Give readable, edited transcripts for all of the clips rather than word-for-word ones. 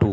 2।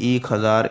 1000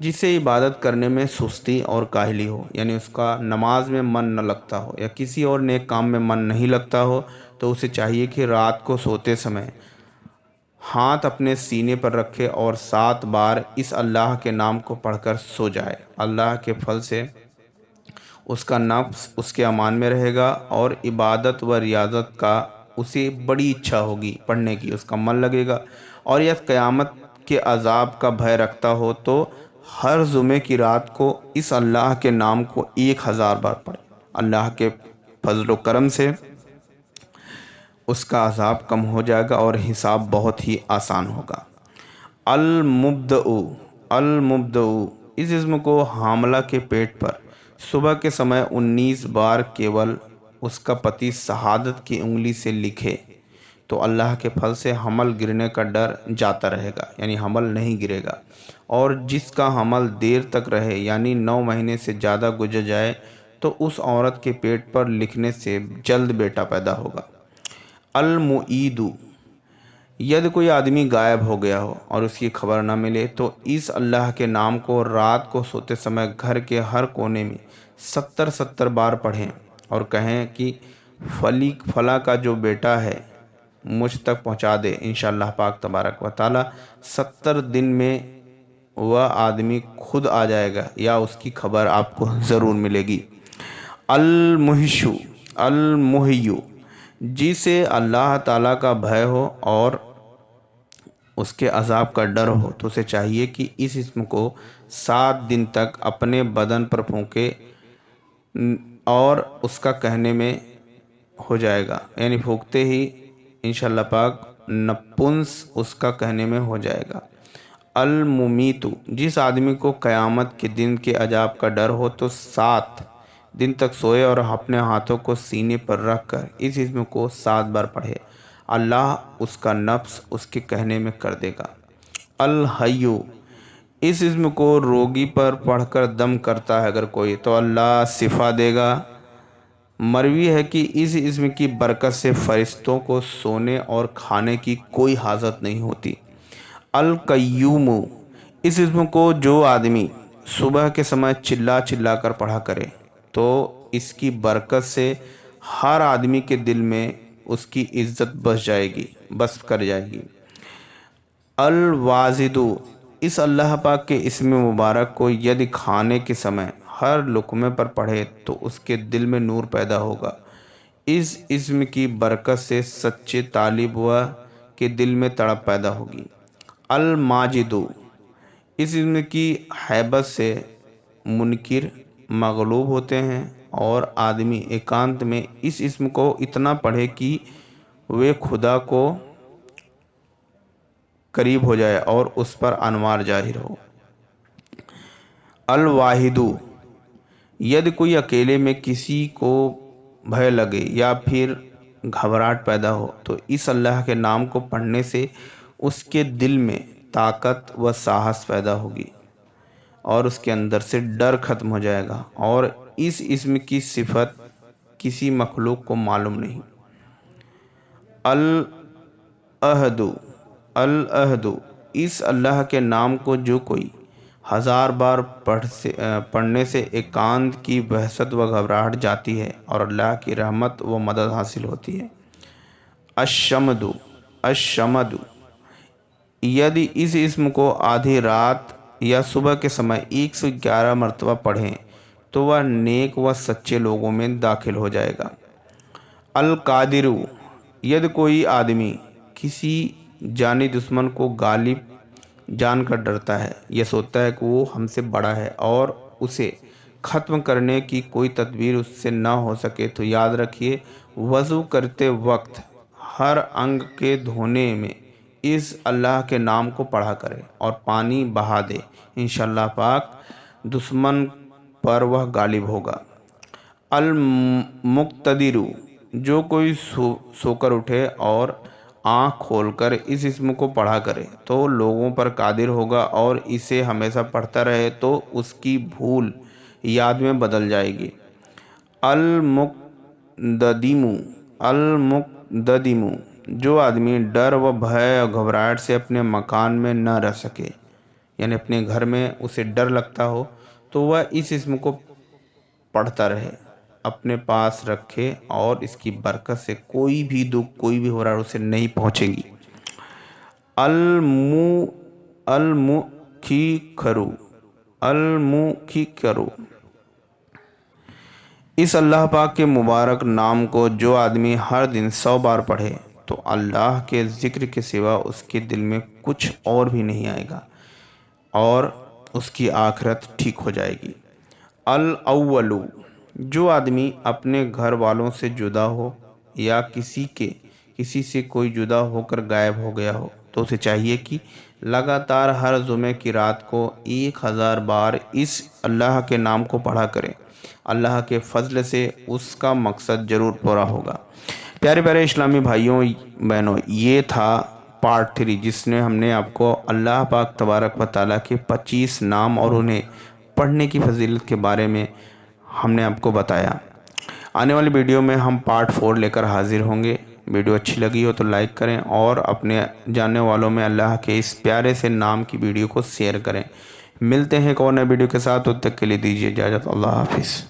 جسے عبادت کرنے میں سستی اور کاہلی ہو، یعنی اس کا نماز میں من نہ لگتا ہو یا کسی اور نیک کام میں من نہیں لگتا ہو، تو اسے چاہیے کہ رات کو سوتے سمے ہاتھ اپنے سینے پر رکھے اور 7 بار اس اللہ کے نام کو پڑھ کر سو جائے۔ اللہ کے فضل سے اس کا نفس اس کے امان میں رہے گا اور عبادت و ریاضت کا اسے بڑی اچھا ہوگی پڑھنے کی، اس کا من لگے گا۔ اور یہ قیامت کے عذاب کا بھے رکھتا ہو تو ہر جمعے کی رات کو اس اللہ کے نام کو 1000 بار پڑھے۔ اللہ کے فضل و کرم سے اس کا عذاب کم ہو جائے گا اور حساب بہت ہی آسان ہوگا۔ المبدؤ، المبدؤ اس اسم کو حاملہ کے پیٹ پر صبح کے سمے 19 بار کیول اس کا پتی شہادت کی انگلی سے لکھے تو اللہ کے پھل سے حمل گرنے کا ڈر جاتا رہے گا، یعنی حمل نہیں گرے گا۔ اور جس کا حمل دیر تک رہے، یعنی 9 مہینے سے زیادہ گزر جائے، تو اس عورت کے پیٹ پر لکھنے سے جلد بیٹا پیدا ہوگا۔ المعید، ید کوئی آدمی غائب ہو گیا ہو اور اس کی خبر نہ ملے تو اس اللہ کے نام کو رات کو سوتے سمے گھر کے ہر کونے میں 70 بار پڑھیں اور کہیں کہ فلاں کا جو بیٹا ہے مجھ تک پہنچا دے۔ انشاءاللہ پاک تبارک و تعالی 70 دن میں وہ آدمی خود آ جائے گا یا اس کی خبر آپ کو ضرور ملے گی۔ المحش، المحی جسے اللہ تعالیٰ کا بھے ہو اور اس کے عذاب کا ڈر ہو تو اسے چاہیے کہ اس اسم کو 7 دن تک اپنے بدن پر پھونکے اور اس کا کہنے میں ہو جائے گا، یعنی پھونکتے ہی انشاءاللہ پاک نپنس اس کا کہنے میں ہو جائے گا۔ الممیت جس آدمی کو قیامت کے دن کے عذاب کا ڈر ہو تو 7 دن تک سوئے اور اپنے ہاتھوں کو سینے پر رکھ کر اس اسم کو 7 بار پڑھے، اللہ اس کا نفس اس کے کہنے میں کر دے گا۔ الحی اس اسم کو روگی پر پڑھ کر دم کرتا ہے اگر کوئی تو اللہ شفا دے گا۔ مروی ہے کہ اس اسم کی برکت سے فرشتوں کو سونے اور کھانے کی کوئی حاجت نہیں ہوتی۔ القیوم اس اسم کو جو آدمی صبح کے سمے چلا چلا کر پڑھا کرے تو اس کی برکت سے ہر آدمی کے دل میں اس کی عزت بس کر جائے گی۔ الواجد اس اللہ پاک کے اسم مبارک کو یدی کھانے کے سمے ہر لقمے پر پڑھے تو اس کے دل میں نور پیدا ہوگا۔ اس اسم کی برکت سے سچے طالب ہوا کے دل میں تڑپ پیدا ہوگی۔ الماجد اس اسم کی ہیبت سے منکر مغلوب ہوتے ہیں اور آدمی ایکانت میں اس اسم کو اتنا پڑھے کہ وہ خدا کو قریب ہو جائے اور اس پر انوار ظاہر ہو۔ الواحد ید کوئی اکیلے میں کسی کو بھے لگے یا پھر گھبراہٹ پیدا ہو تو اس اللہ کے نام کو پڑھنے سے اس کے دل میں طاقت و ساہس پیدا ہوگی اور اس کے اندر سے ڈر ختم ہو جائے گا، اور اس اسم کی صفت کسی مخلوق کو معلوم نہیں۔ العہد، العہد اس اللہ کے نام کو جو کوئی 1000 بار پڑھنے سے ایکانت کی وحشت و گھبراہٹ جاتی ہے اور اللہ کی رحمت و مدد حاصل ہوتی ہے۔ الشمد، الشمد یدی اس اسم کو آدھی رات یا صبح کے سمے 111 مرتبہ پڑھیں تو وہ نیک و سچے لوگوں میں داخل ہو جائے گا۔ القادر ید کوئی آدمی کسی جانی دشمن کو غالب جان کر ڈرتا ہے، یہ سوچتا ہے کہ وہ ہم سے بڑا ہے اور اسے ختم کرنے کی کوئی تدبیر اس سے نہ ہو سکے تو یاد رکھیے وضو کرتے وقت ہر انگ کے دھونے میں اس اللہ کے نام کو پڑھا کرے اور پانی بہا دے، انشاءاللہ پاک دشمن پر وہ غالب ہوگا۔ المقتدر جو کوئی سو کر اٹھے اور آنکھ کھول کر اس اسم کو پڑھا کرے تو لوگوں پر قادر ہوگا اور اسے ہمیشہ پڑھتا رہے تو اس کی بھول یاد میں بدل جائے گی۔ المقددم، المقددم جو آدمی ڈر و بھے اور گھبراہٹ سے اپنے مکان میں نہ رہ سکے یعنی اپنے گھر میں اسے ڈر لگتا ہو تو وہ اس اسم کو پڑھتا رہے، اپنے پاس رکھے، اور اس کی برکت سے کوئی بھی دکھ، کوئی بھی ہرا اسے نہیں پہنچے گی۔ المکھیکرو، المکھیکرو، اس اللہ پاک کے مبارک نام کو جو آدمی ہر دن 100 بار پڑھے تو اللہ کے ذکر کے سوا اس کے دل میں کچھ اور بھی نہیں آئے گا، اور اس کی آخرت ٹھیک ہو جائے گی۔ الاولو، جو آدمی اپنے گھر والوں سے جدا ہو یا کسی سے کوئی جدا ہو کر غائب ہو گیا ہو تو اسے چاہیے کہ لگاتار ہر جمعے کی رات کو 1000 بار اس اللہ کے نام کو پڑھا کرے۔ اللہ کے فضل سے اس کا مقصد ضرور پورا ہوگا۔ پیارے پیارے اسلامی بھائیوں بہنوں، یہ تھا پارٹ 3 جس نے ہم نے آپ کو اللہ پاک تبارک و تعالیٰ کے 25 نام اور انہیں پڑھنے کی فضیلت کے بارے میں ہم نے آپ کو بتایا۔ آنے والی ویڈیو میں ہم پارٹ 4 لے کر حاضر ہوں گے۔ ویڈیو اچھی لگی ہو تو لائک کریں اور اپنے جاننے والوں میں اللہ کے اس پیارے سے نام کی ویڈیو کو شیئر کریں۔ ملتے ہیں ایک اور نئے ویڈیو کے ساتھ، تب تک کے لیے دیجیے اجازت۔ اللہ حافظ۔